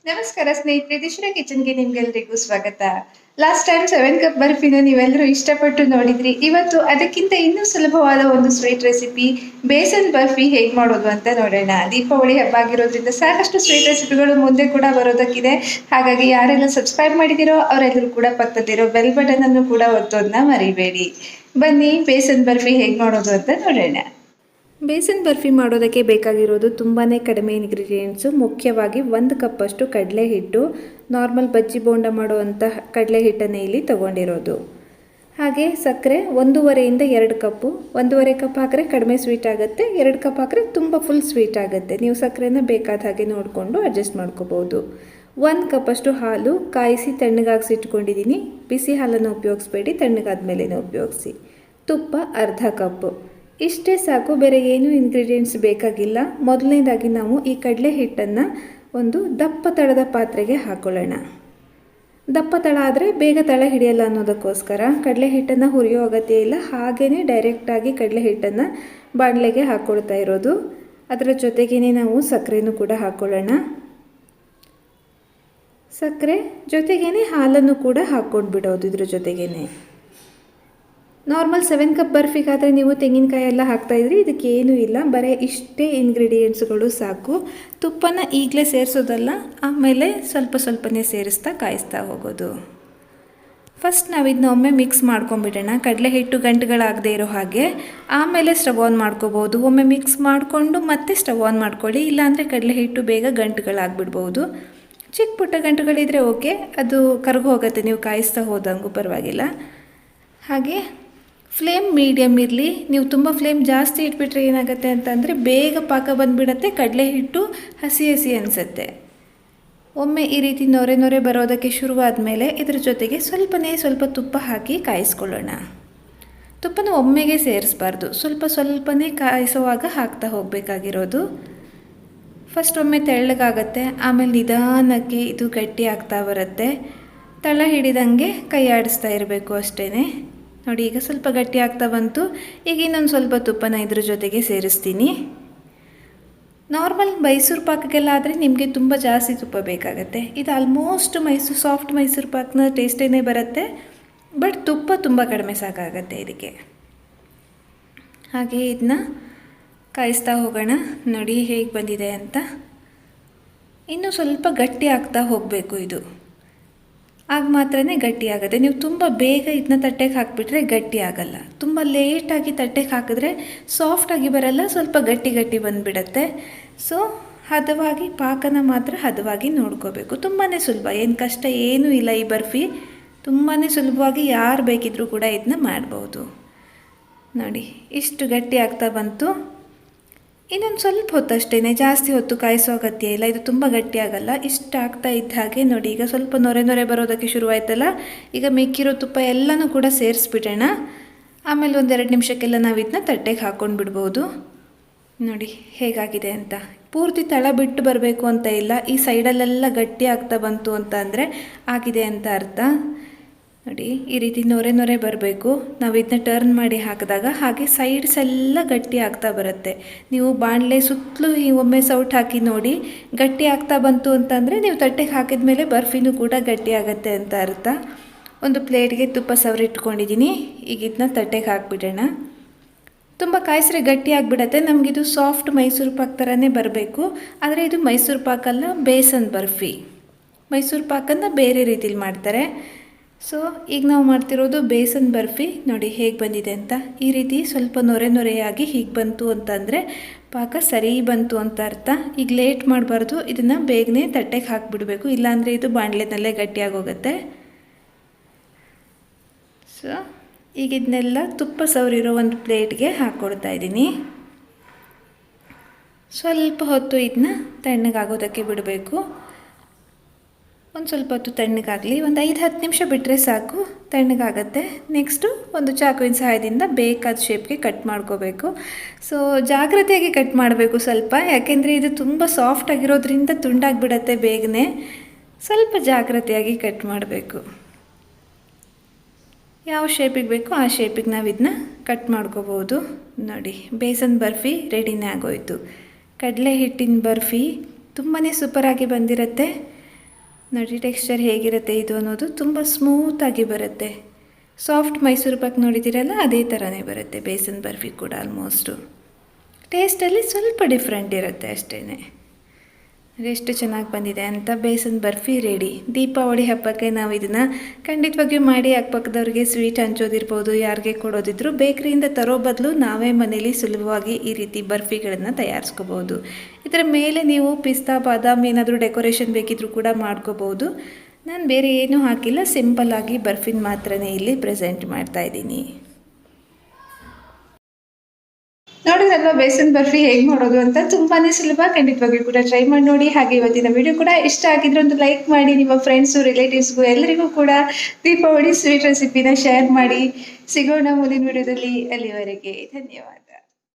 ನಮಸ್ಕಾರ ಸ್ನೇಹಿತರೆ, ದಿಶಿರಾ ಕಿಚನ್ಗೆ ನಿಮ್ಗೆಲ್ರಿಗೂ ಸ್ವಾಗತ. ಲಾಸ್ಟ್ ಟೈಮ್ 7 ಕಪ್ ಬರ್ಫಿನ ನೀವೆಲ್ಲರೂ ಇಷ್ಟಪಟ್ಟು ನೋಡಿದ್ರಿ. ಇವತ್ತು ಅದಕ್ಕಿಂತ ಇನ್ನೂ ಸುಲಭವಾದ ಒಂದು ಸ್ವೀಟ್ ರೆಸಿಪಿ ಬೇಸನ್ ಬರ್ಫಿ ಹೇಗೆ ಮಾಡೋದು ಅಂತ ನೋಡೋಣ. ದೀಪಾವಳಿ ಹಬ್ಬ ಆಗಿರೋದ್ರಿಂದ ಸಾಕಷ್ಟು ಸ್ವೀಟ್ ರೆಸಿಪಿಗಳು ಮುಂದೆ ಕೂಡ ಬರೋದಕ್ಕಿದೆ. ಹಾಗಾಗಿ ಯಾರೆಲ್ಲ ಸಬ್ಸ್ಕ್ರೈಬ್ ಮಾಡಿದಿರೋ ಅವರೆಲ್ಲರೂ ಕೂಡ ಪಕ್ಕದಲ್ಲಿರೋ ಬೆಲ್ ಬಟನ್ ಅನ್ನು ಕೂಡ ಒತ್ತೋದನ್ನ ಮರಿಬೇಡಿ. ಬನ್ನಿ ಬೇಸನ್ ಬರ್ಫಿ ಹೇಗೆ ಮಾಡೋದು ಅಂತ ನೋಡೋಣ. ಬೇಸನ್ ಬರ್ಫಿ ಮಾಡೋದಕ್ಕೆ ಬೇಕಾಗಿರೋದು ತುಂಬಾ ಕಡಿಮೆ ಇಂಗ್ರೀಡಿಯೆಂಟ್ಸು. ಮುಖ್ಯವಾಗಿ 1 ಕಪ್ಪಷ್ಟು ಕಡಲೆ ಹಿಟ್ಟು, ನಾರ್ಮಲ್ ಬಜ್ಜಿ ಬೋಂಡ ಮಾಡುವಂಥ ಕಡಲೆ ಹಿಟ್ಟನ್ನೇ ಇಲ್ಲಿ ತೊಗೊಂಡಿರೋದು. ಹಾಗೆ ಸಕ್ಕರೆ 1.5 ಇಂದ 2 ಕಪ್ಪು. 1.5 ಕಪ್ ಹಾಕಿದ್ರೆ ಕಡಿಮೆ ಸ್ವೀಟ್ ಆಗುತ್ತೆ, 2 ಕಪ್ ಹಾಕಿದ್ರೆ ತುಂಬ ಫುಲ್ ಸ್ವೀಟ್ ಆಗುತ್ತೆ. ನೀವು ಸಕ್ಕರೆನ ಬೇಕಾದ ಹಾಗೆ ನೋಡಿಕೊಂಡು ಅಡ್ಜಸ್ಟ್ ಮಾಡ್ಕೋಬೋದು. 1 ಕಪ್ಪಷ್ಟು ಹಾಲು ಕಾಯಿಸಿ ತಣ್ಣಗಾಗಿಸಿ ಇಟ್ಕೊಂಡಿದ್ದೀನಿ. ಬಿಸಿ ಹಾಲನ್ನು ಉಪಯೋಗಿಸ್ಬೇಡಿ, ತಣ್ಣಗಾದ ಮೇಲೇ ಉಪಯೋಗಿಸಿ. ತುಪ್ಪ ಅರ್ಧ ಕಪ್ಪು. ಇಷ್ಟೇ ಸಾಕು, ಬೇರೆ ಏನೂ ಇಂಗ್ರೀಡಿಯೆಂಟ್ಸ್ ಬೇಕಾಗಿಲ್ಲ. ಮೊದಲನೇದಾಗಿ ನಾವು ಈ ಕಡಲೆ ಹಿಟ್ಟನ್ನು ಒಂದು ದಪ್ಪ ತಳದ ಪಾತ್ರೆಗೆ ಹಾಕೊಳ್ಳೋಣ. ದಪ್ಪ ತಳ ಆದರೆ ಬೇಗ ತಳ ಹಿಡಿಯಲ್ಲ ಅನ್ನೋದಕ್ಕೋಸ್ಕರ ಕಡಲೆ ಹಿಟ್ಟನ್ನು ಹುರಿಯೋ ಅಗತ್ಯ ಇಲ್ಲ. ಹಾಗೆಯೇ ಡೈರೆಕ್ಟಾಗಿ ಕಡಲೆ ಹಿಟ್ಟನ್ನು ಬಾಣಲೆಗೆ ಹಾಕ್ಕೊಳ್ತಾ ಇರೋದು. ಅದರ ಜೊತೆಗೇ ನಾವು ಸಕ್ಕರೆನೂ ಕೂಡ ಹಾಕ್ಕೊಳ್ಳೋಣ. ಸಕ್ಕರೆ ಜೊತೆಗೇ ಹಾಲನ್ನು ಕೂಡ ಹಾಕ್ಕೊಂಡು ಬಿಡೋದು. ಇದ್ರ ಜೊತೆಗೇ ನಾರ್ಮಲ್ 7 ಕಪ್ ಬರ್ಫಿಗಾದರೆ ನೀವು ತೆಂಗಿನಕಾಯಿ ಎಲ್ಲ ಹಾಕ್ತಾಯಿದ್ರಿ. ಇದಕ್ಕೇನೂ ಇಲ್ಲ, ಬರೀ ಇಷ್ಟೇ ಇಂಗ್ರೀಡಿಯೆಂಟ್ಸ್ಗಳು ಸಾಕು. ತುಪ್ಪನ ಈಗಲೇ ಸೇರಿಸೋದಲ್ಲ, ಆಮೇಲೆ ಸ್ವಲ್ಪ ಸ್ವಲ್ಪನೇ ಸೇರಿಸ್ತಾ ಕಾಯಿಸ್ತಾ ಹೋಗೋದು. ಫಸ್ಟ್ ನಾವು ಇದನ್ನ ಒಮ್ಮೆ ಮಿಕ್ಸ್ ಮಾಡ್ಕೊಂಬಿಡೋಣ, ಕಡಲೆ ಹಿಟ್ಟು ಗಂಟುಗಳಾಗದೇ ಇರೋ ಹಾಗೆ. ಆಮೇಲೆ ಸ್ಟವ್ ಆನ್ ಮಾಡ್ಕೋಬೋದು. ಒಮ್ಮೆ ಮಿಕ್ಸ್ ಮಾಡಿಕೊಂಡು ಮತ್ತೆ ಸ್ಟವ್ ಆನ್ ಮಾಡ್ಕೊಳ್ಳಿ, ಇಲ್ಲಾಂದರೆ ಕಡಲೆ ಹಿಟ್ಟು ಬೇಗ ಗಂಟುಗಳಾಗ್ಬಿಡ್ಬೋದು. ಚಿಕ್ಕ ಪುಟ್ಟ ಗಂಟುಗಳಿದ್ರೆ ಓಕೆ, ಅದು ಕರಗು ಹೋಗುತ್ತೆ ನೀವು ಕಾಯಿಸ್ತಾ ಹೋದಂಗೂ ಪರವಾಗಿಲ್ಲ. ಹಾಗೆ ಫ್ಲೇಮ್ ಮೀಡಿಯಮ್ ಇರಲಿ. ನೀವು ತುಂಬ ಫ್ಲೇಮ್ ಜಾಸ್ತಿ ಇಟ್ಬಿಟ್ರೆ ಏನಾಗುತ್ತೆ ಅಂತಂದರೆ ಬೇಗ ಪಾಕ ಬಂದುಬಿಡತ್ತೆ, ಕಡಲೆ ಹಿಟ್ಟು ಹಸಿ ಹಸಿ ಅನಿಸುತ್ತೆ. ಒಮ್ಮೆ ಈ ರೀತಿ ನೊರೆ ನೊರೆ ಬರೋದಕ್ಕೆ ಶುರುವಾದ ಮೇಲೆ ಇದ್ರ ಜೊತೆಗೆ ಸ್ವಲ್ಪ ತುಪ್ಪ ಹಾಕಿ ಕಾಯಿಸ್ಕೊಳ್ಳೋಣ. ತುಪ್ಪನ ಒಮ್ಮೆಗೆ ಸೇರಿಸಬಾರ್ದು, ಸ್ವಲ್ಪನೇ ಕಾಯಿಸುವಾಗ ಹಾಕ್ತಾ ಹೋಗಬೇಕಾಗಿರೋದು. ಫಸ್ಟ್ ಒಮ್ಮೆ ತೆಳ್ಳಗಾಗತ್ತೆ, ಆಮೇಲೆ ನಿಧಾನಕ್ಕೆ ಇದು ಗಟ್ಟಿ ಆಗ್ತಾ ಬರುತ್ತೆ. ತಳ ಹಿಡಿದಂಗೆ ಕೈ ಆಡಿಸ್ತಾ ಇರಬೇಕು ಅಷ್ಟೇ. ನೋಡಿ, ಈಗ ಸ್ವಲ್ಪ ಗಟ್ಟಿ ಆಗ್ತಾ ಬಂತು. ಈಗ ಇನ್ನೊಂದು ಸ್ವಲ್ಪ ತುಪ್ಪನ ಇದ್ರ ಜೊತೆಗೆ ಸೇರಿಸ್ತೀನಿ. ನಾರ್ಮಲ್ ಮೈಸೂರು ಪಾಕಕ್ಕೆಲ್ಲ ಆದರೆ ನಿಮಗೆ ತುಂಬ ಜಾಸ್ತಿ ತುಪ್ಪ ಬೇಕಾಗತ್ತೆ. ಇದು ಆಲ್ಮೋಸ್ಟ್ ಸಾಫ್ಟ್ ಮೈಸೂರು ಪಾಕ್ನ ಟೇಸ್ಟೇ ಬರುತ್ತೆ, ಬಟ್ ತುಪ್ಪ ತುಂಬ ಕಡಿಮೆ ಸಾಕಾಗತ್ತೆ ಇದಕ್ಕೆ. ಹಾಗೆ ಇದನ್ನ ಕಾಯಿಸ್ತಾ ಹೋಗೋಣ. ನೋಡಿ ಹೇಗೆ ಬಂದಿದೆ ಅಂತ. ಇನ್ನೂ ಸ್ವಲ್ಪ ಗಟ್ಟಿ ಆಗ್ತಾ ಹೋಗಬೇಕು ಇದು, ಆಗ ಮಾತ್ರ ಗಟ್ಟಿ ಆಗುತ್ತೆ. ನೀವು ತುಂಬ ಬೇಗ ಇದನ್ನ ತಟ್ಟೆಗೆ ಹಾಕಿಬಿಟ್ರೆ ಗಟ್ಟಿ ಆಗಲ್ಲ. ತುಂಬ ಲೇಟಾಗಿ ತಟ್ಟೆಗೆ ಹಾಕಿದ್ರೆ ಸಾಫ್ಟಾಗಿ ಬರಲ್ಲ, ಸ್ವಲ್ಪ ಗಟ್ಟಿ ಬಂದುಬಿಡತ್ತೆ. ಸೊ ಹದವಾಗಿ ಪಾಕನ ಮಾತ್ರ ಹದವಾಗಿ ನೋಡ್ಕೋಬೇಕು. ತುಂಬಾ ಸುಲಭ, ಏನು ಕಷ್ಟ ಏನೂ ಇಲ್ಲ. ಈ ಬರ್ಫಿ ತುಂಬಾ ಸುಲಭವಾಗಿ ಯಾರು ಬೇಕಿದ್ರೂ ಕೂಡ ಇದನ್ನ ಮಾಡ್ಬೋದು. ನೋಡಿ ಇಷ್ಟು ಗಟ್ಟಿ ಆಗ್ತಾ ಬಂತು. ಇನ್ನೊಂದು ಸ್ವಲ್ಪ ಹೊತ್ತು ಅಷ್ಟೇ, ಜಾಸ್ತಿ ಹೊತ್ತು ಕಾಯಿಸೋ ಅಗತ್ಯ ಇಲ್ಲ. ಇದು ತುಂಬ ಗಟ್ಟಿ ಆಗಲ್ಲ. ಇಷ್ಟ ಆಗ್ತಾ ಇದ್ದ ಹಾಗೆ ನೋಡಿ, ಈಗ ಸ್ವಲ್ಪ ನೊರೆ ಬರೋದಕ್ಕೆ ಶುರುವಾಯ್ತಲ್ಲ. ಈಗ ಮಿಕ್ಕಿರೋ ತುಪ್ಪ ಎಲ್ಲನೂ ಕೂಡ ಸೇರಿಸ್ಬಿಡೋಣ. ಆಮೇಲೆ 1-2 ನಿಮಿಷಕ್ಕೆಲ್ಲ ನಾವು ಇದನ್ನ ತಟ್ಟೆಗೆ ಹಾಕ್ಕೊಂಡು ಬಿಡ್ಬೋದು. ನೋಡಿ ಹೇಗಾಗಿದೆ ಅಂತ. ಪೂರ್ತಿ ತಳ ಬಿಟ್ಟು ಬರಬೇಕು ಅಂತ ಇಲ್ಲ, ಈ ಸೈಡಲ್ಲೆಲ್ಲ ಗಟ್ಟಿ ಆಗ್ತಾ ಬಂತು ಅಂತ ಅಂದರೆ ಆಗಿದೆ ಅಂತ ಅರ್ಥ. ನೋಡಿ ಈ ರೀತಿ ನೊರೆ ಬರಬೇಕು. ನಾವು ಇದನ್ನ ಟರ್ನ್ ಮಾಡಿ ಹಾಕಿದಾಗ ಹಾಗೆ ಸೈಡ್ಸ್ ಎಲ್ಲ ಗಟ್ಟಿ ಆಗ್ತಾ ಬರುತ್ತೆ. ನೀವು ಬಾಣಲೆ ಸುತ್ತಲೂ ಒಮ್ಮೆ ಸೌಟ್ ಹಾಕಿ ನೋಡಿ, ಗಟ್ಟಿ ಆಗ್ತಾ ಬಂತು ಅಂತಂದರೆ ನೀವು ತಟ್ಟೆಗೆ ಹಾಕಿದ ಮೇಲೆ ಬರ್ಫಿನೂ ಕೂಡ ಗಟ್ಟಿ ಆಗುತ್ತೆ ಅಂತ ಅರ್ಥ. ಒಂದು ಪ್ಲೇಟ್ಗೆ ತುಪ್ಪ ಸವರಿಟ್ಕೊಂಡಿದ್ದೀನಿ. ಈಗ ಇದನ್ನ ತಟ್ಟೆಗೆ ಹಾಕಿಬಿಡೋಣ. ತುಂಬ ಕಾಯಿಸ್ರೆ ಗಟ್ಟಿ ಆಗಿಬಿಡತ್ತೆ. ನಮಗಿದು ಸಾಫ್ಟ್ ಮೈಸೂರು ಪಾಕ್ ಥರನೇ ಬರಬೇಕು, ಆದರೆ ಇದು ಮೈಸೂರು ಪಾಕಲ್ಲ, ಬೇಸನ್ ಬರ್ಫಿ. ಮೈಸೂರು ಪಾಕನ್ನು ಬೇರೆ ರೀತಿಲಿ ಮಾಡ್ತಾರೆ. ಸೊ ಈಗ ನಾವು ಮಾಡ್ತಿರೋದು ಬೇಸನ್ ಬರ್ಫಿ. ನೋಡಿ ಹೇಗೆ ಬಂದಿದೆ ಅಂತ. ಈ ರೀತಿ ಸ್ವಲ್ಪ ನೊರೆಯಾಗಿ ಹೀಗೆ ಬಂತು ಅಂತಂದರೆ ಪಾಕ ಸರಿ ಬಂತು ಅಂತ ಅರ್ಥ. ಈಗ ಲೇಟ್ ಮಾಡಬಾರ್ದು, ಇದನ್ನು ಬೇಗನೆ ತಟ್ಟೆಗೆ ಹಾಕಿಬಿಡಬೇಕು, ಇಲ್ಲಾಂದರೆ ಇದು ಬಾಣಲೆನಲ್ಲೇ ಗಟ್ಟಿಯಾಗೋಗುತ್ತೆ. ಸೊ ಈಗ ಇದನ್ನೆಲ್ಲ ತುಪ್ಪ ಸವರಿರೋ ಒಂದು ಪ್ಲೇಟ್ಗೆ ಹಾಕ್ಕೊಡ್ತಾ ಇದ್ದೀನಿ. ಸ್ವಲ್ಪ ಹೊತ್ತು ಇದನ್ನ ತಣ್ಣಗಾಗೋದಕ್ಕೆ ಬಿಡಬೇಕು. ಒಂದು ಸ್ವಲ್ಪ ಹೊತ್ತು ತಣ್ಣಗಾಗಲಿ, ಒಂದು 5-10 ನಿಮಿಷ ಬಿಟ್ಟರೆ ಸಾಕು, ತಣ್ಣಗಾಗತ್ತೆ. ನೆಕ್ಸ್ಟು ಒಂದು ಚಾಕುವಿನ ಸಹಾಯದಿಂದ ಬೇಕಾದ ಶೇಪ್ಗೆ ಕಟ್ ಮಾಡ್ಕೋಬೇಕು. ಸೊ ಜಾಗ್ರತೆಯಾಗಿ ಕಟ್ ಮಾಡಬೇಕು ಸ್ವಲ್ಪ, ಯಾಕೆಂದರೆ ಇದು ತುಂಬ ಸಾಫ್ಟ್ ಆಗಿರೋದ್ರಿಂದ ತುಂಡಾಗಿಬಿಡತ್ತೆ ಬೇಗನೆ. ಸ್ವಲ್ಪ ಜಾಗ್ರತೆಯಾಗಿ ಕಟ್ ಮಾಡಬೇಕು. ಯಾವ ಶೇಪಿಗೆ ಬೇಕೋ ಆ ಶೇಪಿಗೆ ನಾವು ಇದನ್ನ ಕಟ್ ಮಾಡ್ಕೋಬೋದು. ನೋಡಿ ಬೇಸನ್ ಬರ್ಫಿ ರೆಡಿನೇ ಆಗೋಯಿತು. ಕಡಲೆ ಹಿಟ್ಟಿನ ಬರ್ಫಿ ತುಂಬಾ ಸೂಪರಾಗಿ ಬಂದಿರುತ್ತೆ. ನೋಡಿ ಟೆಕ್ಸ್ಚರ್ ಹೇಗಿರುತ್ತೆ ಇದು ಅನ್ನೋದು ತುಂಬ ಸ್ಮೂತಾಗಿ ಬರುತ್ತೆ. ಸಾಫ್ಟ್ ಮೈಸೂರು ಪಾಕ್ ನೋಡಿದ್ದೀರಲ್ಲ ಅದೇ ಥರನೇ ಬರುತ್ತೆ ಬೇಸನ್ ಬರ್ಫಿ ಕೂಡ ಆಲ್ಮೋಸ್ಟು. ಟೇಸ್ಟಲ್ಲಿ ಸ್ವಲ್ಪ ಡಿಫ್ರೆಂಟ್ ಇರುತ್ತೆ ಅಷ್ಟೇ. ಎಷ್ಟು ಚೆನ್ನಾಗಿ ಬಂದಿದೆ ಅಂತ. ಬೇಸನ್ ಬರ್ಫಿ ರೆಡಿ. ದೀಪಾವಳಿ ಹಬ್ಬಕ್ಕೆ ನಾವು ಇದನ್ನು ಖಂಡಿತವಾಗಿಯೂ ಮಾಡಿ ಅಕ್ಕಪಕ್ಕದವ್ರಿಗೆ ಸ್ವೀಟ್ ಹಂಚೋದಿರ್ಬೋದು, ಯಾರಿಗೆ ಕೊಡೋದಿದ್ರು ಬೇಕ್ರಿಯಿಂದ ತರೋ ಬದಲು ನಾವೇ ಮನೇಲಿ ಸುಲಭವಾಗಿ ಈ ರೀತಿ ಬರ್ಫಿಗಳನ್ನು ತಯಾರಿಸ್ಕೋಬೋದು. ಇದರ ಮೇಲೆ ನೀವು ಪಿಸ್ತಾ ಬಾದಾಮಿ ಏನಾದರೂ ಡೆಕೋರೇಷನ್ ಬೇಕಿದ್ರೂ ಕೂಡ ಮಾಡ್ಕೋಬೋದು. ನಾನು ಬೇರೆ ಏನೂ ಹಾಕಿಲ್ಲ, ಸಿಂಪಲ್ಲಾಗಿ ಬರ್ಫಿನ ಮಾತ್ರ ಇಲ್ಲಿ ಪ್ರೆಸೆಂಟ್ ಮಾಡ್ತಾಯಿದ್ದೀನಿ. ನೋಡಿದ್ರಲ್ವ ಬೇಸನ್ ಬರ್ಫಿ ಹೇಗೆ ಮಾಡೋದು ಅಂತ. ತುಂಬಾನೇ ಸುಲಭ, ಖಂಡಿತವಾಗಿಯೂ ಕೂಡ ಟ್ರೈ ಮಾಡಿ ನೋಡಿ. ಹಾಗೆ ಇವತ್ತಿನ ವಿಡಿಯೋ ಕೂಡ ಇಷ್ಟ ಆಗಿದ್ರೆ ಒಂದು ಲೈಕ್ ಮಾಡಿ, ನಿಮ್ಮ ಫ್ರೆಂಡ್ಸು ರಿಲೇಟಿವ್ಸ್ಗೂ ಎಲ್ಲರಿಗೂ ಕೂಡ ದೀಪಾವಳಿ ಸ್ವೀಟ್ ರೆಸಿಪಿನ ಶೇರ್ ಮಾಡಿ. ಸಿಗೋಣ ಮುಂದಿನ ವಿಡಿಯೋದಲ್ಲಿ. ಅಲ್ಲಿವರೆಗೆ ಧನ್ಯವಾದ.